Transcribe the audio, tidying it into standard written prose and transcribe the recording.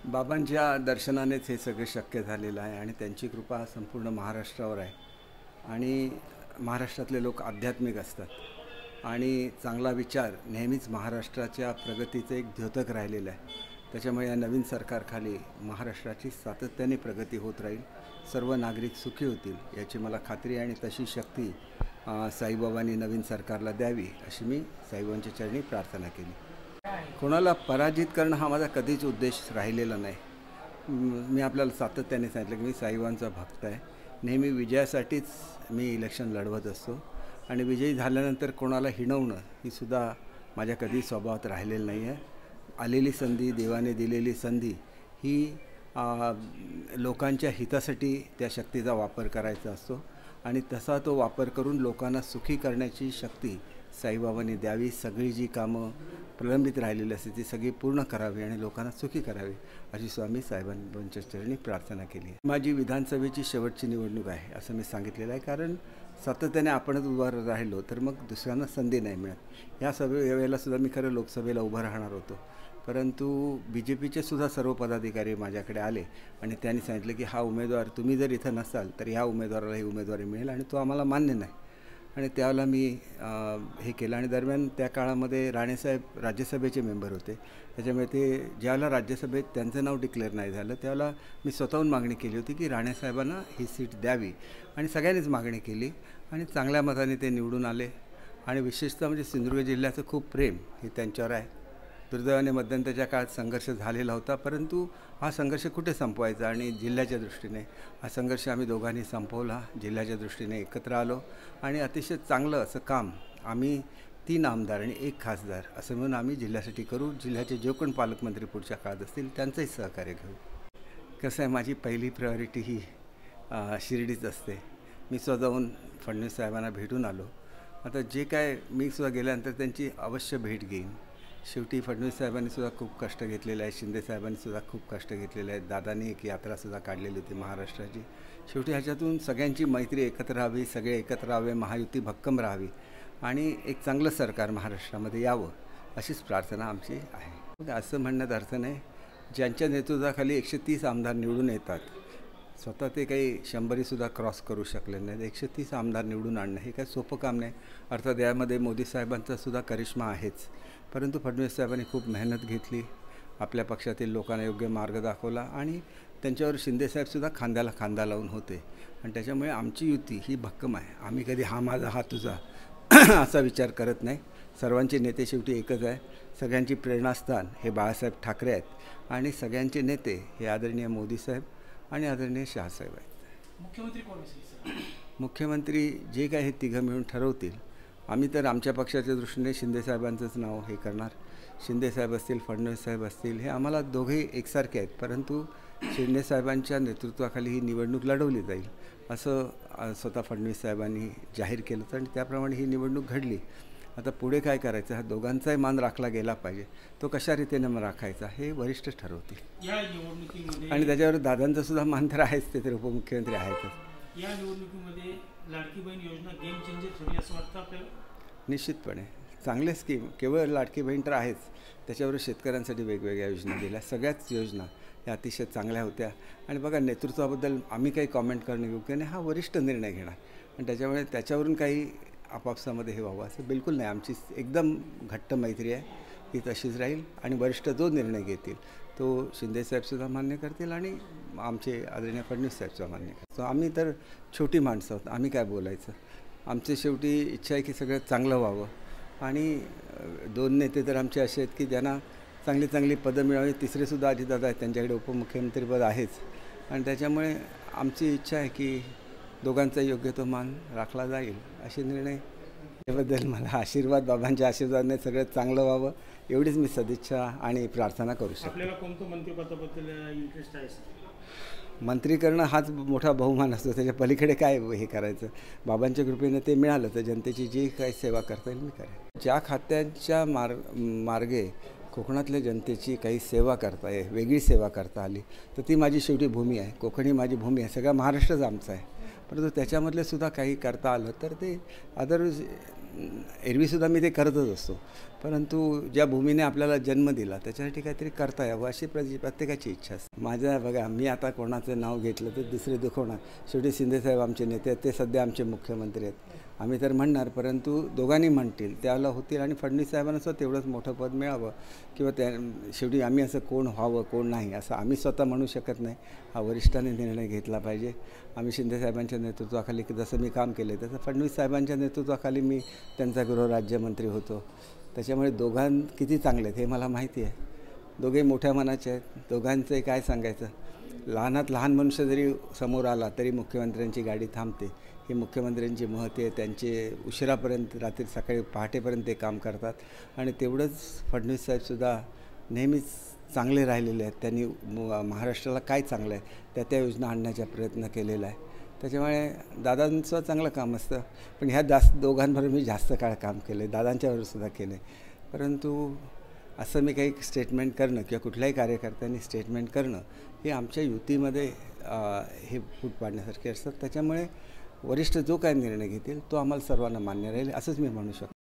बाबांच्या दर्शनानेच हे सगळे शक्य झालेलं आहे आणि त्यांची कृपा संपूर्ण महाराष्ट्रावर आहे। आणि महाराष्ट्रातले लोक आध्यात्मिक असतात आणि चांगला विचार नेहमीच महाराष्ट्राच्या प्रगतीचं एक द्योतक राहिलेलं आहे। त्याच्यामुळे या नवीन सरकारखाली महाराष्ट्राची सातत्याने प्रगती होत राहील, सर्व नागरिक सुखी होतील याची मला खात्री आहे आणि तशी शक्ती साईबाबांनी नवीन सरकारला द्यावी अशी मी साईबाबांच्या चरणी प्रार्थना केली। कोणाला पराजित करणं हा माझा कधीच उद्देश राहिलेला नाही। मी आपल्याला सातत्याने सांगितलं की मी साईबाबांचा भक्त आहे, नेहमी विजयासाठीच मी इलेक्शन लढवत असतो आणि विजयी झाल्यानंतर कोणाला हिणवणं ही सुद्धा माझ्या कधी स्वभावात राहिलेलं नाही आहे। आलेली संधी, देवाने दिलेली संधी ही लोकांच्या हितासाठी त्या शक्तीचा वापर करायचा असतो आणि तसा तो वापर करून लोकांना सुखी करण्याची शक्ती साईबाबांनी द्यावी। सगळी जी कामं प्रलंबित राहिलेली असते ती सगळी पूर्ण करावी आणि लोकांना सुखी करावी अशी स्वामी साईबाबांच्या चरणी प्रार्थना केली। माझी विधानसभेची शेवटची निवडणूक आहे असं मी सांगितलेलं आहे, कारण सातत्याने आपणच उभं राहिलो तर मग दुसऱ्यांना संधी नाही मिळत। या वेळेला सुद्धा मी खरं लोकसभेला उभं राहणार होतो, परंतु BJPचे सुद्धा सर्व पदाधिकारी माझ्याकडे आले आणि त्यांनी सांगितलं की हा उमेदवार तुम्ही जर इथं नसाल तर ह्या उमेदवाराला ही उमेदवारी मिळेल आणि तो आम्हाला मान्य नाही। आणि त्यावेळेला मी हे केलं आणि दरम्यान त्या काळामध्ये राणेसाहेब राज्यसभेचे मेंबर होते, त्याच्यामुळे ते ज्यावेळेला राज्यसभेत त्यांचं नाव डिक्लेअर नाही झालं त्यावेळेला मी स्वतःहून मागणी केली होती की राणेसाहेबांना ही सीट द्यावी आणि सगळ्यांनीच मागणी केली आणि चांगल्या मताने ते निवडून आले। आणि विशेषतः म्हणजे सिंधुदुर्ग जिल्ह्याचं खूप प्रेम हे त्यांच्यावर आहे। दुर्दैवाने मध्यंतरीच्या काळात संघर्ष झालेला होता, परंतु हा संघर्ष कुठे संपवायचा आणि जिल्ह्याच्या दृष्टीने हा संघर्ष आम्ही दोघांनी संपवला, जिल्ह्याच्या दृष्टीने एकत्र आलो आणि अतिशय चांगलं असं काम आम्ही 3 आमदार आणि 1 खासदार असं म्हणून आम्ही जिल्ह्यासाठी करू। जिल्ह्याचे जे कोण पालकमंत्री पुढच्या काळात असतील त्यांचंही सहकार्य घेऊ। कसं आहे, माझी पहिली प्रायोरिटी ही शिर्डीच असते। मी स्वतः जाऊन फडणवीस साहेबांना भेटून आलो, आता जे काय मी सुद्धा गेल्यानंतर त्यांची अवश्य भेट घेईन। शेवटी फडणवीस साहेबांनी सुद्धा खूप कष्ट घेतलेले आहेत, शिंदे साहेबांनी सुद्धा खूप कष्ट घेतलेले आहेत, दादांनी एक यात्रासुद्धा काढलेली होती महाराष्ट्राची। शेवटी ह्याच्यातून सगळ्यांची मैत्री एकत्र राहावी, सगळे एकत्र राहावे, महायुती भक्कम राहावी आणि एक चांगलं सरकार महाराष्ट्रामध्ये यावं अशीच प्रार्थना आमची आहे। असं म्हणण्यात अर्थ नाही, ज्यांच्या नेतृत्वाखाली 130 आमदार निवडून येतात, स्वतः ते काही 100सुद्धा क्रॉस करू शकले नाहीत, 130 आमदार निवडून आणणं हे काही सोपं काम नाही। अर्थात यामध्ये मोदी साहेबांचा सुद्धा करिश्मा आहेच, परंतु फडणवीस साहेबांनी खूप मेहनत घेतली, आपल्या पक्षातील लोकांना योग्य मार्ग दाखवला आणि त्यांच्यावर शिंदेसाहेबसुद्धा खांद्याला खांदा लावून होते आणि त्याच्यामुळे आमची युती ही भक्कम आहे। आम्ही कधी हा माझा हा तुझा असा विचार करत नाही। सर्वांचे नेते शेवटी एकच आहे, सगळ्यांची प्रेरणास्थान हे बाळासाहेब ठाकरे आहेत आणि सगळ्यांचे नेते हे आदरणीय मोदी साहेब आणि आदरणीय शहासाहेब आहेत। मुख्यमंत्री कोण असेल? मुख्यमंत्री जे काय हे तिघं मिळून ठरवतील। आम्ही तर आमच्या पक्षाच्या दृष्टीने शिंदेसाहेबांचंच नाव हे करणार। शिंदेसाहेब असतील, फडणवीस साहेब असतील, हे आम्हाला दोघेही एकसारखे आहेत, परंतु शिंदेसाहेबांच्या नेतृत्वाखाली ही निवडणूक लढवली जाईल असं स्वतः फडणवीस साहेबांनी जाहीर केलं आणि त्याप्रमाणे ही निवडणूक घडली। आता पुढे काय करायचं, हा दोघांचाही मान राखला गेला पाहिजे, तो कशा रीतीने राखायचा हे वरिष्ठ ठरवतील। या निवडणुकीमध्ये आणि त्याच्यावर दादांचा सुद्धा मान तर आहेच, ते तर उपमुख्यमंत्री आहेतच। या निवडणुकीमध्ये लाडकी बहीण योजना गेम चेंजर ठरली असं वाटतं आपल्याला? निश्चितपणे चांगले स्कीम, केवळ लाडकी बहीण तर आहेच, त्याच्यावर शेतकऱ्यांसाठी वेगवेगळ्या योजना दिल्या, सगळ्याच योजना ह्या अतिशय चांगल्या होत्या। आणि बघा, नेतृत्वाबद्दल आम्ही काही कॉमेंट करणं योग्य नाही, हा वरिष्ठ निर्णय घेणार आणि त्याच्यामुळे त्याच्यावरून काही आपापसामध्ये हे व्हावं असं बिलकुल नाही। आमची एकदम घट्ट मैत्री आहे, ती तशीच राहील आणि वरिष्ठ जो निर्णय घेतील तो शिंदेसाहेबसुद्धा मान्य करतील आणि आमचे आदरणीय फडणवीस साहेबसुद्धा मान्य करतो। आम्ही तर छोटी माणसं आहोत, आम्ही काय बोलायचं, आमची शेवटी इच्छा आहे की सगळं चांगलं व्हावं आणि 2 नेते तर आमचे असे आहेत की ज्यांना चांगली चांगली पदं मिळावी। तिसरेसुद्धा अजितदादा आहेत, त्यांच्याकडे उपमुख्यमंत्रीपद आहेच आणि त्याच्यामुळे आमची इच्छा आहे की दोघांचा योग्य तो मान राखला जाईल असे निर्णय। त्याबद्दल मला आशीर्वाद, बाबांच्या आशीर्वादाने सगळं चांगलं व्हावं एवढीच मी सदिच्छा आणि प्रार्थना करू शकतो। आपल्याला कोणतं मंत्रिपदाबद्दल इंटरेस्ट आहे? मंत्री करणं हाच मोठा बहुमान असतो, त्याच्या पलीकडे काय हे करायचं। बाबांच्या कृपेने ते मिळालं तर जनतेची जी काही सेवा करता येईल मी करेन। ज्या खात्यांच्या मार्गे कोकणातल्या जनतेची काही सेवा करता येईल, वेगळी सेवा करता आली तर ती माझी शेवटी भूमी आहे, कोकण ही माझी भूमी आहे, सगळा महाराष्ट्रच आमचा आहे, परंतु त्याच्यामधले सुद्धा काही करता आलं तर ते अदर एरवीसुद्धा मी ते करतच असतो, परंतु ज्या भूमीने आपल्याला जन्म दिला त्याच्यासाठी काहीतरी करता यावं अशी प्रत्येकाची इच्छा असते. माझ्या बघा, मी आता कोणाचं नाव घेतलं तर दुसरे दुखवणार. शेवटी शिंदेसाहेब आमचे नेते आहेत, ते सध्या आमचे मुख्यमंत्री आहेत. आम्ही तर म्हणणार, परंतु दोघांनी म्हणतील त्याला होतील आणि फडणवीस साहेबांना सुद्धा तेवढंच मोठं पद मिळावं किंवा त्या शेवटी आम्ही असं कोण व्हावं कोण नाही असं आम्ही स्वतः म्हणू शकत नाही. हा वरिष्ठांनी निर्णय घेतला पाहिजे. आम्ही शिंदेसाहेबांच्या नेतृत्वाखाली जसं मी काम केलं तसं फडणवीस साहेबांच्या नेतृत्वाखाली मी त्यांचा गृहराज्यमंत्री होतो. त्याच्यामुळे किती चांगले आहेत हे मला माहिती आहे. दोघे मोठ्या मनाचे आहेत. दोघांचं काय सांगायचं, लहानात लहान मनुष्य जरी समोर आला तरी मुख्यमंत्र्यांची गाडी थांबते. ही मुख्यमंत्र्यांची महती आहे. त्यांचे उशिरापर्यंत रात्री सकाळी पहाटेपर्यंत ते काम करतात आणि तेवढंच फडणवीस साहेबसुद्धा नेहमीच चांगले राहिलेले आहेत. त्यांनी महाराष्ट्राला काय चांगलं आहे त्या योजना आणण्याचा प्रयत्न केलेला आहे. त्याच्यामुळे दादांचं चांगलं काम असतं, पण ह्या दोघांबरोबर मी जास्त काळ काम केलं आहे, दादांच्यावरसुद्धा केलं आहे. परंतु असं मी काही स्टेटमेंट करणं किंवा कुठल्याही कार्यकर्त्यांनी स्टेटमेंट करणं हे आमच्या युतीमध्ये हे फूट पाडण्यासारखे असतात. त्याच्यामुळे वरिष्ठ जो काय निर्णय घेतील तो आम्हाला सर्वांना मान्य राहील असंच मी म्हणू शकतो.